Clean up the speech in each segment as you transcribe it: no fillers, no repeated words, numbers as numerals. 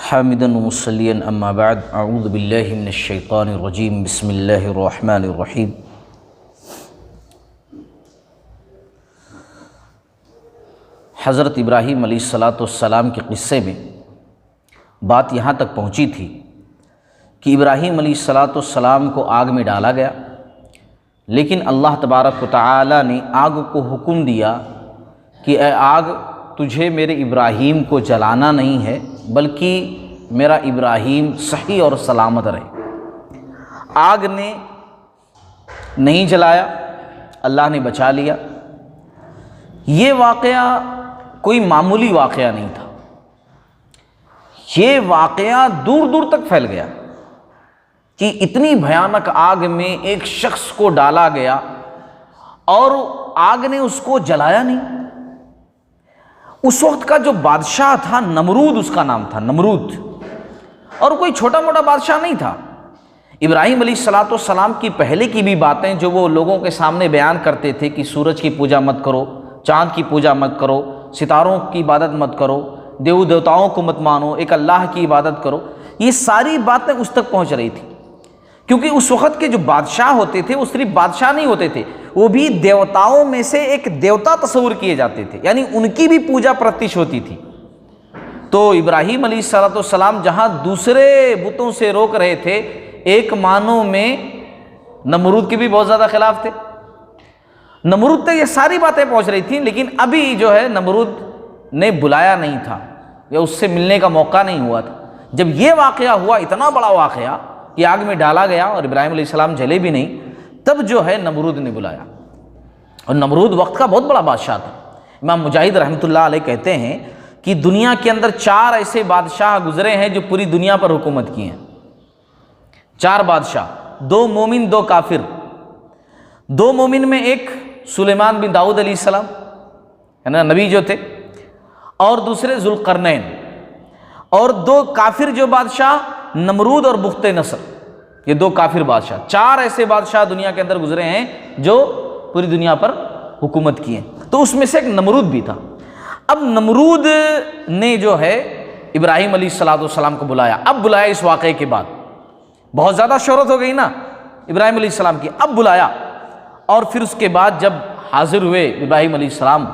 حامدا ومصليا اما بعد اعوذ باللہ من الشیطان الرجیم بسم اللہ الرحمن الرحیم۔ حضرت ابراہیم علیہ السلام کے قصے میں بات یہاں تک پہنچی تھی کہ ابراہیم علیہ السلام کو آگ میں ڈالا گیا، لیکن اللہ تبارک و تعالی نے آگ کو حکم دیا کہ اے آگ، تجھے میرے ابراہیم کو جلانا نہیں ہے بلکہ میرا ابراہیم صحیح اور سلامت رہے۔ آگ نے نہیں جلایا، اللہ نے بچا لیا۔ یہ واقعہ کوئی معمولی واقعہ نہیں تھا، یہ واقعہ دور دور تک پھیل گیا کہ اتنی بھیانک آگ میں ایک شخص کو ڈالا گیا اور آگ نے اس کو جلایا نہیں۔ اس وقت کا جو بادشاہ تھا نمرود، اس کا نام تھا نمرود، اور کوئی چھوٹا موٹا بادشاہ نہیں تھا۔ ابراہیم علیہ السلام کی پہلے کی بھی باتیں جو وہ لوگوں کے سامنے بیان کرتے تھے کہ سورج کی پوجا مت کرو، چاند کی پوجا مت کرو، ستاروں کی عبادت مت کرو، دیوتاؤں کو مت مانو، ایک اللہ کی عبادت کرو، یہ ساری باتیں اس تک پہنچ رہی تھی، کیونکہ اس وقت کے جو بادشاہ ہوتے تھے وہ صرف بادشاہ نہیں ہوتے تھے، وہ بھی دیوتاؤں میں سے ایک دیوتا تصور کیے جاتے تھے، یعنی ان کی بھی پوجا پرتش ہوتی تھی۔ تو ابراہیم علیہ السلام جہاں دوسرے بتوں سے روک رہے تھے، ایک معنوں میں نمرود کے بھی بہت زیادہ خلاف تھے۔ نمرود تک یہ ساری باتیں پہنچ رہی تھیں، لیکن ابھی جو ہے نمرود نے بلایا نہیں تھا یا اس سے ملنے کا موقع نہیں ہوا تھا۔ جب یہ واقعہ ہوا، اتنا بڑا واقعہ کہ آگ میں ڈالا گیا اور ابراہیم علیہ السلام جلے بھی نہیں، تب جو ہے نمرود نے بلایا۔ اور نمرود وقت کا بہت بڑا بادشاہ تھا۔ امام مجاہد رحمۃ اللہ علیہ کہتے ہیں کہ دنیا کے اندر 4 ایسے بادشاہ گزرے ہیں جو پوری دنیا پر حکومت کی ہیں۔ 4 بادشاہ، 2 مومن 2 کافر۔ 2 مومن میں ایک سلیمان بن داؤد علیہ السلام، ہے نا، نبی جو تھے، اور دوسرے ذوالقرنین، اور 2 کافر جو بادشاہ نمرود اور بخت نصر، یہ 2 کافر بادشاہ۔ 4 ایسے بادشاہ دنیا کے اندر گزرے ہیں جو پوری دنیا پر حکومت کی ہیں، تو اس میں سے ایک نمرود بھی تھا۔ اب نمرود نے جو ہے ابراہیم علیہ السلام کو بلایا۔ اب بلایا اس واقعے کے بعد، بہت زیادہ شہرت ہو گئی نا ابراہیم علیہ السلام کی، اب بلایا۔ اور پھر اس کے بعد جب حاضر ہوئے ابراہیم علیہ السلام،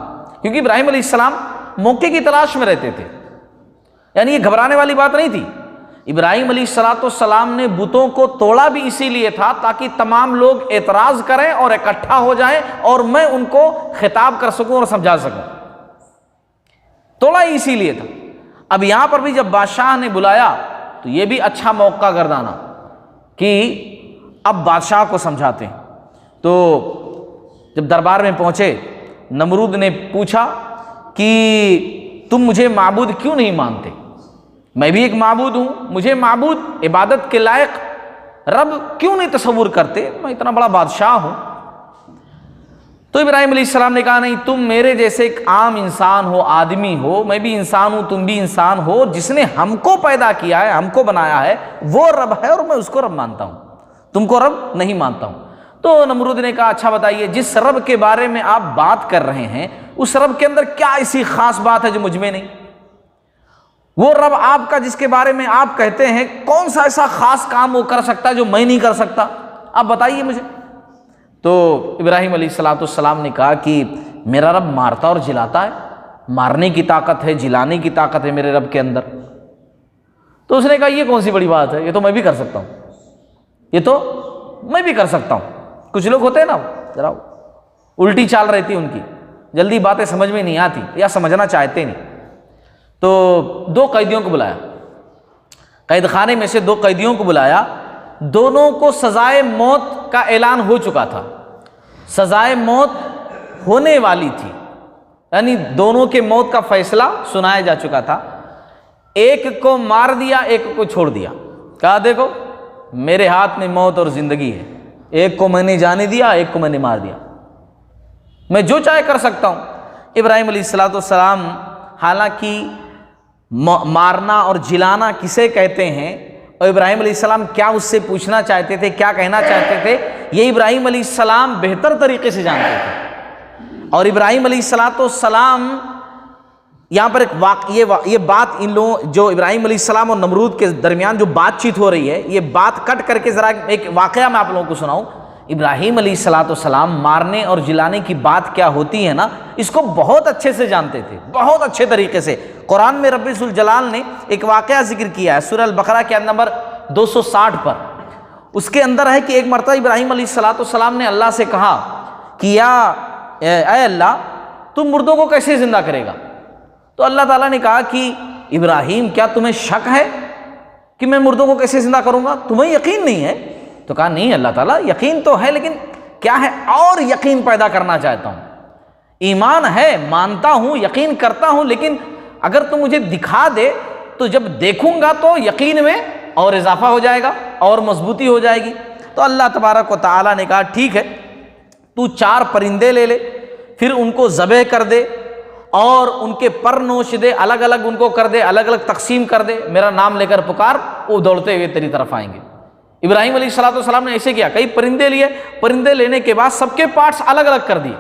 کیونکہ ابراہیم علیہ السلام موقع کی تلاش میں رہتے تھے، یعنی یہ گھبرانے والی بات نہیں تھی۔ ابراہیم علیہ السلام نے بتوں کو توڑا بھی اسی لیے تھا تاکہ تمام لوگ اعتراض کریں اور اکٹھا ہو جائیں اور میں ان کو خطاب کر سکوں اور سمجھا سکوں، توڑا ہی اسی لیے تھا۔ اب یہاں پر بھی جب بادشاہ نے بلایا تو یہ بھی اچھا موقع گردانا کہ اب بادشاہ کو سمجھاتے ہیں۔ تو جب دربار میں پہنچے، نمرود نے پوچھا کہ تم مجھے معبود کیوں نہیں مانتے؟ میں بھی ایک معبود ہوں، مجھے معبود عبادت کے لائق رب کیوں نہیں تصور کرتے؟ میں اتنا بڑا بادشاہ ہوں۔ تو ابراہیم علیہ السلام نے کہا، نہیں، تم میرے جیسے ایک عام انسان ہو، آدمی ہو، میں بھی انسان ہوں، تم بھی انسان ہو، جس نے ہم کو پیدا کیا ہے، ہم کو بنایا ہے، وہ رب ہے اور میں اس کو رب مانتا ہوں، تم کو رب نہیں مانتا ہوں۔ تو نمرود نے کہا، اچھا بتائیے، جس رب کے بارے میں آپ بات کر رہے ہیں، اس رب کے اندر کیا ایسی خاص بات ہے جو مجھ میں نہیں؟ وہ رب آپ کا جس کے بارے میں آپ کہتے ہیں، کون سا ایسا خاص کام وہ کر سکتا ہے جو میں نہیں کر سکتا؟ آپ بتائیے مجھے۔ تو ابراہیم علیہ السلام نے کہا کہ میرا رب مارتا اور جلاتا ہے، مارنے کی طاقت ہے، جلانے کی طاقت ہے میرے رب کے اندر۔ تو اس نے کہا، یہ کون سی بڑی بات ہے، یہ تو میں بھی کر سکتا ہوں، یہ تو میں بھی کر سکتا ہوں۔ کچھ لوگ ہوتے ہیں نا، ذرا الٹی چال رہتی ہے ان کی، جلدی باتیں سمجھ میں نہیں آتی یا سمجھنا چاہتے نہیں۔ تو 2 قیدیوں کو بلایا، قید خانے میں سے 2 قیدیوں کو بلایا، دونوں کو سزائے موت کا اعلان ہو چکا تھا، سزائے موت ہونے والی تھی، یعنی دونوں کے موت کا فیصلہ سنایا جا چکا تھا۔ ایک کو مار دیا، ایک کو چھوڑ دیا، کہا دیکھو میرے ہاتھ میں موت اور زندگی ہے، ایک کو میں نے جانے دیا، ایک کو میں نے مار دیا، میں جو چاہے کر سکتا ہوں۔ ابراہیم علیہ السلام حالانکہ مارنا اور جلانا کسے کہتے ہیں، اور ابراہیم علیہ السلام کیا اس سے پوچھنا چاہتے تھے، کیا کہنا چاہتے تھے، یہ ابراہیم علیہ السلام بہتر طریقے سے جانتے تھے۔ اور ابراہیم علیہ السلام یہاں پر یہ بات ان لوگوں جو ابراہیم علیہ السلام اور نمرود کے درمیان جو بات چیت ہو رہی ہے، یہ بات کٹ کر کے ذرا ایک واقعہ میں آپ لوگوں کو سناؤں۔ ابراہیم علیہ السلام مارنے اور جلانے کی بات کیا ہوتی ہے نا، اس کو بہت اچھے سے جانتے تھے، بہت اچھے طریقے سے۔ قرآن میں رب ذوالجلال نے ایک واقعہ ذکر کیا ہے سورہ البقرہ کے نمبر 260 پر۔ اس کے اندر ہے کہ ایک مرتبہ ابراہیم علیہ السلام نے اللہ سے کہا کہ اے اللہ، تم مردوں کو کیسے زندہ کرے گا؟ تو اللہ تعالیٰ نے کہا کہ ابراہیم، کیا تمہیں شک ہے کہ میں مردوں کو کیسے زندہ کروں گا؟ تمہیں یقین نہیں ہے؟ تو کہا نہیں اللہ تعالیٰ، یقین تو ہے، لیکن کیا ہے، اور یقین پیدا کرنا چاہتا ہوں۔ ایمان ہے، مانتا ہوں، یقین کرتا ہوں، لیکن اگر تم مجھے دکھا دے تو جب دیکھوں گا تو یقین میں اور اضافہ ہو جائے گا اور مضبوطی ہو جائے گی۔ تو اللہ تبارک و تعالیٰ نے کہا ٹھیک ہے، تو 4 پرندے لے لے، پھر ان کو ذبح کر دے اور ان کے پر نوش دے، الگ الگ ان کو کر دے، الگ الگ تقسیم کر دے، میرا نام لے کر پکار، وہ دوڑتے ہوئے تیری طرف آئیں گے۔ ابراہیم علیہ السلام نے ایسے کیا، کئی پرندے لیے، پرندے لینے کے بعد سب کے پارٹس الگ الگ کر دیے۔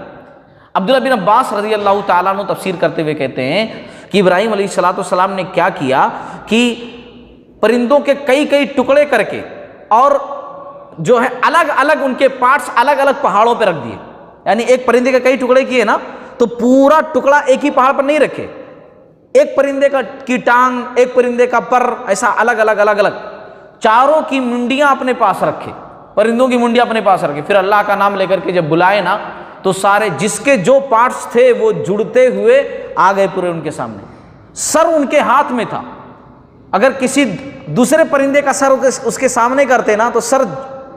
عبداللہ بن عباس رضی اللہ تعالیٰ عنہ تفسیر کرتے ہوئے کہتے ہیں کہ ابراہیم علیہ السلام نے کیا کیا کہ پرندوں کے کئی ٹکڑے کر کے اور جو ہے الگ الگ ان کے پارٹس الگ الگ پہاڑوں پہ رکھ دیے۔ یعنی ایک پرندے کے کئی ٹکڑے کیے نا، تو پورا ٹکڑا ایک ہی پہاڑ پر نہیں رکھے، ایک پرندے کی ٹانگ، ایک پرندے کا پر، ایسا الگ الگ چاروں کی منڈیاں اپنے پاس رکھے، پرندوں کی منڈیاں اپنے پاس رکھے۔ پھر اللہ کا نام لے کر کے جب بلائے نا، تو سارے جس کے جو پارٹس تھے وہ جڑتے ہوئے آ گئے پورے ان کے سامنے۔ سر ان کے ہاتھ میں تھا، اگر کسی دوسرے پرندے کا سر اس کے سامنے کرتے نا تو سر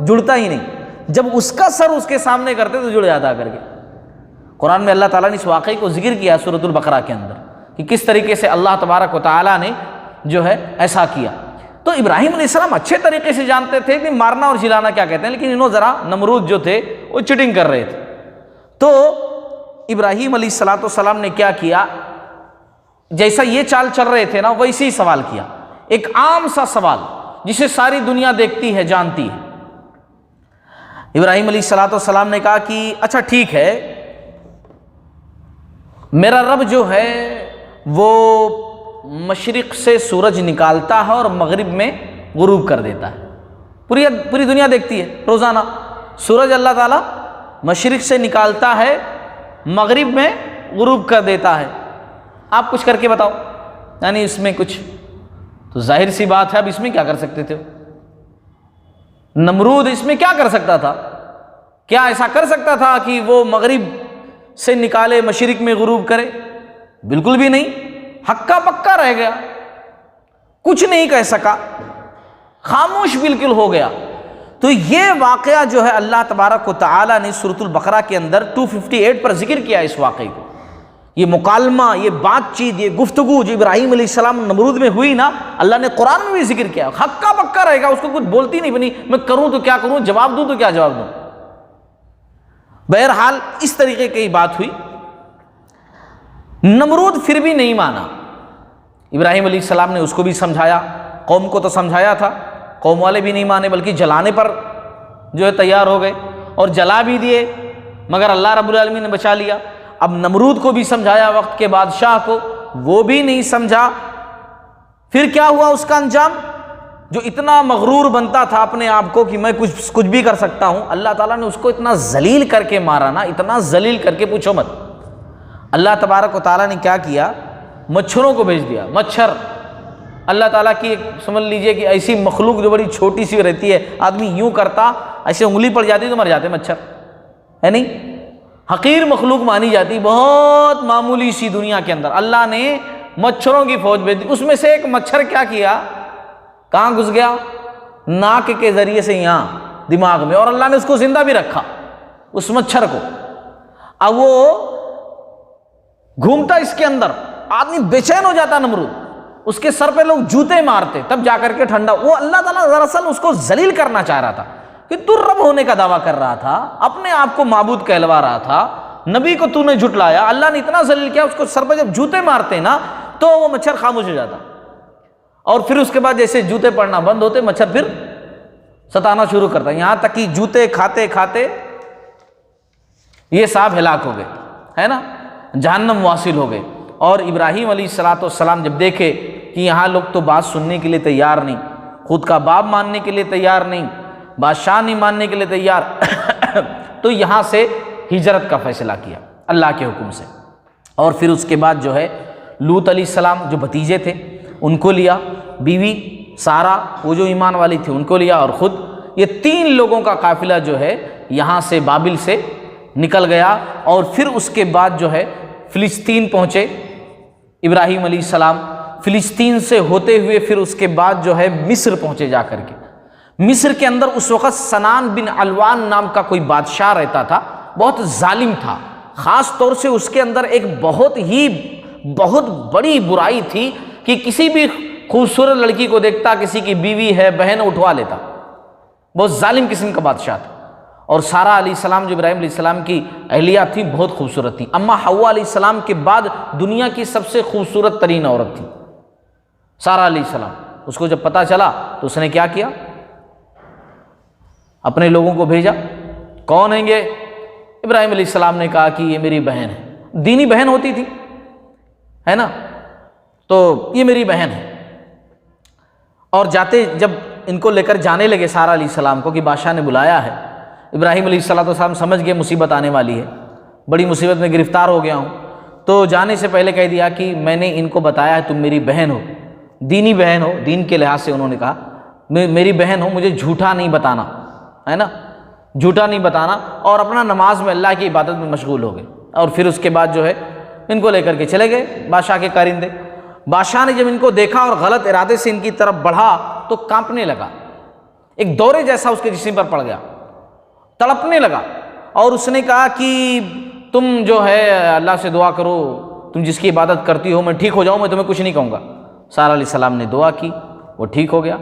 جڑتا ہی نہیں، جب اس کا سر اس کے سامنے کرتے تو جڑ جاتا کر کے۔ قرآن میں اللہ تعالیٰ نے اس واقعے کو ذکر کیا سورۃ البقرہ کے اندر کہ کس طریقے سے اللہ تبارک و تعالیٰ نے جو ہے ایسا کیا۔ تو ابراہیم علیہ السلام اچھے طریقے سے جانتے تھے کہ مارنا اور جلانا کیا کہتے ہیں، لیکن انہوں ذرا نمرود جو تھے وہ چٹنگ کر رہے تھے۔ تو ابراہیم علیہ السلام نے کیا کیا، جیسا یہ چال چل رہے تھے نا ویسے ہی سوال کیا، ایک عام سا سوال جسے ساری دنیا دیکھتی ہے، جانتی ہے۔ ابراہیم علیہ السلام نے کہا کہ اچھا ٹھیک ہے، میرا رب جو ہے وہ مشرق سے سورج نکالتا ہے اور مغرب میں غروب کر دیتا ہے، پوری دنیا دیکھتی ہے روزانہ۔ سورج اللہ تعالیٰ مشرق سے نکالتا ہے، مغرب میں غروب کر دیتا ہے، آپ کچھ کر کے بتاؤ۔ یعنی اس میں کچھ تو ظاہر سی بات ہے، اب اس میں کیا کر سکتے تھے؟ نمرود اس میں کیا کر سکتا تھا؟ کیا ایسا کر سکتا تھا کہ وہ مغرب سے نکالے مشرق میں غروب کرے؟ بالکل بھی نہیں، ہکا پکا رہ گیا، کچھ نہیں کہہ سکا، خاموش بالکل ہو گیا۔ تو یہ واقعہ جو ہے اللہ تبارک و تعالیٰ نے سورۃ البقرہ کے اندر 258 پر ذکر کیا اس واقعے کو۔ یہ مکالمہ، یہ بات چیت، یہ گفتگو جو ابراہیم علیہ السلام نمرود میں ہوئی نا، اللہ نے قرآن میں بھی ذکر کیا، ہکا پکا رہے گا، اس کو کچھ بولتی نہیں بنی، میں کروں تو کیا کروں، جواب دوں تو کیا جواب دوں۔ بہرحال اس طریقے کی بات ہوئی۔ نمرود پھر بھی نہیں مانا، ابراہیم علیہ السلام نے اس کو بھی سمجھایا، قوم کو تو سمجھایا تھا، قوم والے بھی نہیں مانے، بلکہ جلانے پر جو ہے تیار ہو گئے اور جلا بھی دیے، مگر اللہ رب العالمین نے بچا لیا۔ اب نمرود کو بھی سمجھایا وقت کے بادشاہ کو، وہ بھی نہیں سمجھا۔ پھر کیا ہوا اس کا انجام؟ جو اتنا مغرور بنتا تھا اپنے آپ کو کہ میں کچھ بھی کر سکتا ہوں، اللہ تعالیٰ نے اس کو اتنا ذلیل کر کے مارا نا، اتنا ذلیل کر کے پوچھو مت۔ اللہ تبارک و تعالیٰ نے کیا کیا، مچھروں کو بھیج دیا۔ مچھر اللہ تعالیٰ کی ایک سمجھ لیجئے کہ ایسی مخلوق جو بڑی چھوٹی سی رہتی ہے، آدمی یوں کرتا ایسے انگلی پڑ جاتی تو مر جاتے مچھر، ہے نہیں، حقیر مخلوق مانی جاتی، بہت معمولی سی دنیا کے اندر اللہ نے مچھروں کی فوج بھیج دی۔ اس میں سے ایک مچھر کیا کیا، کہاں گھس گیا، ناک کے ذریعے سے یہاں دماغ میں، اور اللہ نے اس کو زندہ بھی رکھا اس مچھر کو۔ اب وہ گھومتا اس کے اندر، آدمی بے چین ہو جاتا نمرود، اس کے سر پہ لوگ جوتے مارتے، تب جا کر کے ٹھنڈا۔ وہ اللہ تعالیٰ دراصل اس کو ذلیل کرنا چاہ رہا تھا کہ تو رب ہونے کا دعویٰ کر رہا تھا، اپنے آپ کو معبود کہلوا رہا تھا، نبی کو تو نے جھٹلایا، اللہ نے اتنا ذلیل کیا، اس کو سر پہ جب جوتے مارتے نا تو وہ مچھر خاموش ہو جاتا، اور پھر اس کے بعد جیسے جوتے پڑنا بند ہوتے مچھر پھر ستانا شروع کرتا، یہاں تک کہ جوتے کھاتے کھاتے یہ صاحب ہلاک ہو گئے، ہے نا، جہنم واصل ہو گئے۔ اور ابراہیم علیہ السلام جب دیکھے کہ یہاں لوگ تو بات سننے کے لیے تیار نہیں، خود کا باپ ماننے کے لیے تیار نہیں، بادشاہ نہیں ماننے کے لیے تیار تو یہاں سے ہجرت کا فیصلہ کیا اللہ کے حکم سے۔ اور پھر اس کے بعد جو ہے لوط علیہ السلام جو بھتیجے تھے ان کو لیا، بیوی سارہ وہ جو ایمان والی تھی ان کو لیا، اور خود یہ 3 لوگوں کا قافلہ جو ہے یہاں سے بابل سے نکل گیا۔ اور پھر اس کے بعد جو ہے فلسطین پہنچے ابراہیم علیہ السلام، فلسطین سے ہوتے ہوئے پھر اس کے بعد جو ہے مصر پہنچے جا کر کے۔ مصر کے اندر اس وقت سنان بن علوان نام کا کوئی بادشاہ رہتا تھا، بہت ظالم تھا، خاص طور سے اس کے اندر ایک بہت بڑی برائی تھی کہ کسی بھی خوبصورت لڑکی کو دیکھتا، کسی کی بیوی ہے بہن اٹھوا لیتا، بہت ظالم قسم کا بادشاہ تھا۔ اور سارہ علیہ السلام جو ابراہیم علیہ السلام کی اہلیہ تھی بہت خوبصورت تھی، اما حوا علیہ السلام کے بعد دنیا کی سب سے خوبصورت ترین عورت تھی سارہ علیہ السلام۔ اس کو جب پتہ چلا تو اس نے کیا کیا، اپنے لوگوں کو بھیجا، کون ہیں یہ؟ ابراہیم علیہ السلام نے کہا کہ یہ میری بہن ہے، دینی بہن ہوتی تھی ہے نا، تو یہ میری بہن ہے۔ اور جاتے جب ان کو لے کر جانے لگے سارہ علیہ السلام کو کہ بادشاہ نے بلایا ہے، ابراہیم علیہ السلام سمجھ گئے مصیبت آنے والی ہے، بڑی مصیبت میں گرفتار ہو گیا ہوں، تو جانے سے پہلے کہہ دیا کہ میں نے ان کو بتایا ہے تم میری بہن ہو، دینی بہن ہو، دین کے لحاظ سے انہوں نے کہا میری بہن ہو، مجھے جھوٹا نہیں بتانا ہے نا، جھوٹا نہیں بتانا، اور اپنا نماز میں اللہ کی عبادت میں مشغول ہو گئے۔ اور پھر اس کے بعد جو ہے ان کو لے کر کے چلے گئے بادشاہ کے کارندے۔ بادشاہ نے جب ان کو دیکھا اور غلط ارادے سے ان کی طرف بڑھا تو کانپنے لگا، ایک دورے جیسا اس کے جسم پر پڑ گیا، تڑپنے لگا، اور اس نے کہا کہ تم جو ہے اللہ سے دعا کرو، تم جس کی عبادت کرتی ہو میں ٹھیک ہو جاؤں، میں تمہیں کچھ نہیں کہوں گا۔ سارہ علیہ السلام نے دعا کی، وہ ٹھیک ہو گیا۔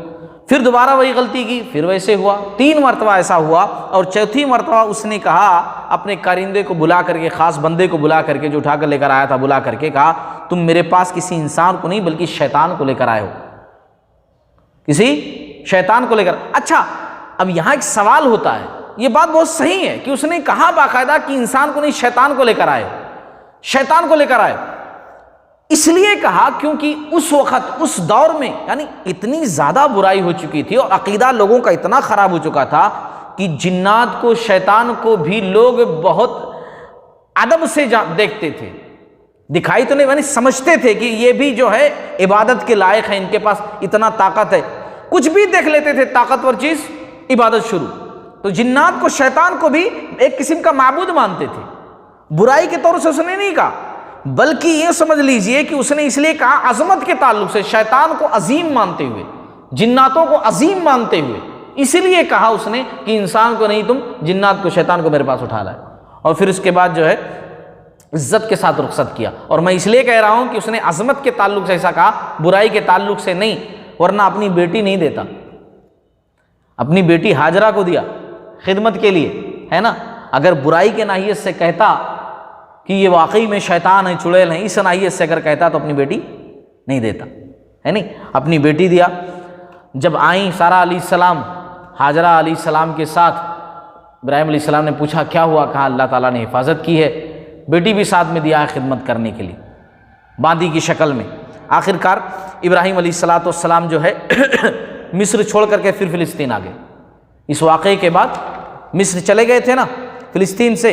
پھر دوبارہ وہی غلطی کی، پھر ویسے ہوا، 3 مرتبہ ایسا ہوا، اور چوتھی مرتبہ اس نے کہا اپنے کارندے کو بلا کر کے، خاص بندے کو بلا کر کے جو اٹھا کر لے کر آیا تھا، بلا کر کے کہا تم میرے پاس کسی انسان کو نہیں بلکہ شیطان کو لے کر آئے ہو، کسی شیطان کو لے کر۔ اچھا اب یہاں ایک سوال ہوتا ہے، یہ بات بہت صحیح ہے کہ اس نے کہا باقاعدہ کہ انسان کو نہیں شیطان کو لے کر آئے، شیطان کو لے کر آئے، اس لیے کہا کیونکہ اس وقت اس دور میں یعنی اتنی زیادہ برائی ہو چکی تھی اور عقیدہ لوگوں کا اتنا خراب ہو چکا تھا کہ جنات کو، شیطان کو بھی لوگ بہت ادب سے دیکھتے تھے، دکھائی تو نہیں یعنی سمجھتے تھے کہ یہ بھی جو ہے عبادت کے لائق ہے، ان کے پاس اتنا طاقت ہے، کچھ بھی دیکھ لیتے تھے طاقتور چیز، عبادت شروع۔ تو جنات کو، شیطان کو بھی ایک قسم کا معبود مانتے تھے، برائی کے طور سے اس نے نہیں کہا، بلکہ یہ سمجھ لیجئے کہ اس نے اس لیے کہا عظمت کے تعلق سے، شیطان کو عظیم مانتے ہوئے، جناتوں کو عظیم مانتے ہوئے، اسی لیے کہا اس نے کہ انسان کو نہیں، تم جنات کو، شیطان کو میرے پاس اٹھا لائے۔ اور پھر اس کے بعد جو ہے عزت کے ساتھ رخصت کیا۔ اور میں اس لیے کہہ رہا ہوں کہ اس نے عظمت کے تعلق سے ایسا کہا، برائی کے تعلق سے نہیں، ورنہ اپنی بیٹی نہیں دیتا، اپنی بیٹی ہاجرہ کو دیا خدمت کے لیے ہے نا، اگر برائی کے ناحیت سے کہتا کہ یہ واقعی میں شیطان ہے، چڑیل ہیں، اس ناحیت سے اگر کہتا تو اپنی بیٹی نہیں دیتا ہے نہیں، اپنی بیٹی دیا۔ جب آئیں سارہ علیہ السلام ہاجرہ علیہ السلام کے ساتھ، ابراہیم علیہ السلام نے پوچھا کیا ہوا، کہا اللہ تعالیٰ نے حفاظت کی ہے، بیٹی بھی ساتھ میں دیا ہے خدمت کرنے کے لیے باندی کی شکل میں۔ آخر کار ابراہیم علیہ السلام جو ہے مصر چھوڑ کر کے پھر فلسطین آ گئے۔ اس واقعے کے بعد مصر چلے گئے تھے نا، فلسطین سے،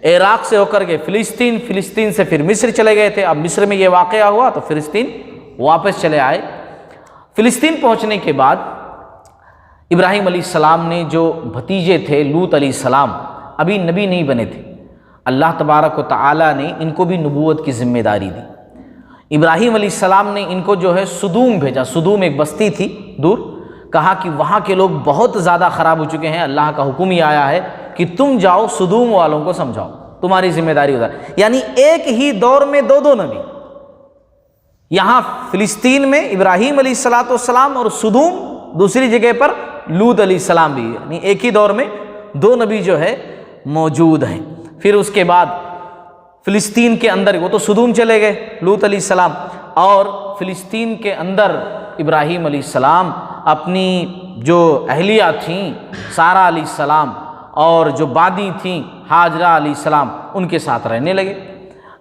عراق سے ہو کر کے فلسطین، فلسطین سے پھر مصر چلے گئے تھے۔ اب مصر میں یہ واقعہ ہوا تو فلسطین واپس چلے آئے۔ فلسطین پہنچنے کے بعد ابراہیم علیہ السلام نے جو بھتیجے تھے لوط علیہ السلام، ابھی نبی نہیں بنے تھے، اللہ تبارک و تعالیٰ نے ان کو بھی نبوت کی ذمہ داری دی۔ ابراہیم علیہ السلام نے ان کو جو ہے سدوم بھیجا، سدوم ایک بستی تھی دور، کہا کہ وہاں کے لوگ بہت زیادہ خراب ہو چکے ہیں، اللہ کا حکم ہی آیا ہے کہ تم جاؤ سدوم والوں کو سمجھاؤ، تمہاری ذمہ داری ہوتا ہے۔ یعنی ایک ہی دور میں دو نبی، یہاں فلسطین میں ابراہیم علیہ السلام اور سدوم دوسری جگہ پر لوط علیہ السلام بھی، یعنی ایک ہی دور میں 2 نبی جو ہے موجود ہیں۔ پھر اس کے بعد فلسطین کے اندر، وہ تو سدوم چلے گئے لوط علیہ السلام، اور فلسطین کے اندر ابراہیم علیہ السلام اپنی جو اہلیہ تھیں سارہ علیہ السلام اور جو بادی تھیں ہاجرہ علیہ السلام، ان کے ساتھ رہنے لگے۔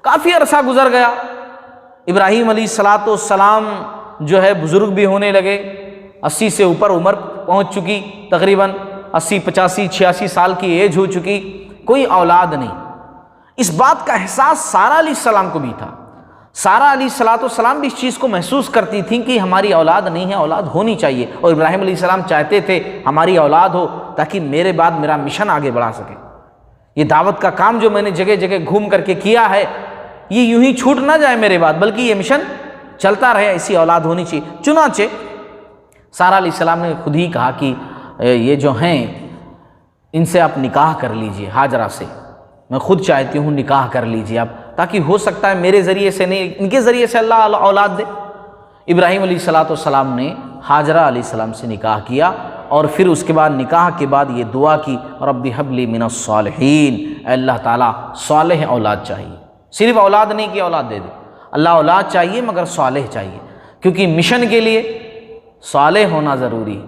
کافی عرصہ گزر گیا، ابراہیم علیہ الصلاۃ والسلام جو ہے بزرگ بھی ہونے لگے، 80 سے اوپر عمر پہنچ چکی، تقریباً 80 85 86 سال کی ایج ہو چکی، کوئی اولاد نہیں۔ اس بات کا احساس سارہ علیہ السلام کو بھی تھا۔ سارہ علیہ الصلاۃ والسلام بھی اس چیز کو محسوس کرتی تھیں کہ ہماری اولاد نہیں ہے، اولاد ہونی چاہیے، اور ابراہیم علیہ السلام چاہتے تھے ہماری اولاد ہو تاکہ میرے بعد میرا مشن آگے بڑھا سکے۔ یہ دعوت کا کام جو میں نے جگہ جگہ گھوم کر کے کیا ہے، یہ یوں ہی چھوٹ نہ جائے میرے بعد، بلکہ یہ مشن چلتا رہے، ایسی اولاد ہونی چاہیے۔ چنانچہ سارہ علیہ السلام نے خود ہی کہا کہ یہ جو ہیں ان سے آپ نکاح کر لیجئے، ہاجرہ سے، میں خود چاہتی ہوں نکاح کر لیجئے آپ، تاکہ ہو سکتا ہے میرے ذریعے سے نہیں، ان کے ذریعے سے اللہ اولاد دے۔ ابراہیم علیہ الصلاۃ والسلام نے ہاجرہ علیہ السلام سے نکاح کیا، اور پھر اس کے بعد نکاح کے بعد یہ دعا کی، رب ہب لی من الصالحین، اے اللہ تعالیٰ صالح اولاد چاہیے، صرف اولاد نہیں کہ اولاد دے دے، اللہ اولاد چاہیے مگر صالح چاہیے، کیونکہ مشن کے لیے صالح ہونا ضروری ہے،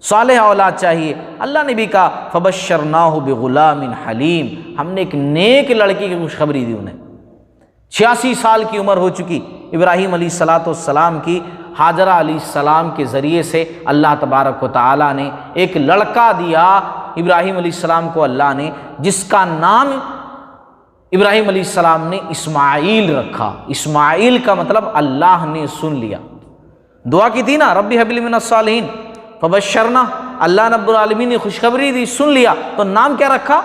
صالح اولاد چاہیے۔ اللہ نے بھی کہا فبشرناہ بغلام حلیم، ہم نے ایک نیک لڑکی کی خوشخبری دی انہیں، 86 سال کی عمر ہو چکی ابراہیم علیہ الصلاۃ والسلام کی، ہاجرہ علیہ السلام کے ذریعے سے اللہ تبارک و تعالیٰ نے ایک لڑکا دیا ابراہیم علیہ السلام کو، اللہ نے، جس کا نام ابراہیم علیہ السلام نے اسماعیل رکھا۔ اسماعیل کا مطلب اللہ نے سن لیا، دعا کی تھی نا رب ہب لی من الصالحین، فبشرنا، اللہ رب العالمین نے خوشخبری دی، سن لیا، تو نام کیا رکھا؟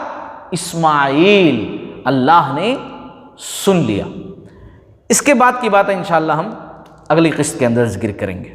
اسماعیل، اللہ نے سن لیا۔ اس کے بعد کی بات انشاءاللہ ہم اگلی قسط کے اندر ذکر کریں گے۔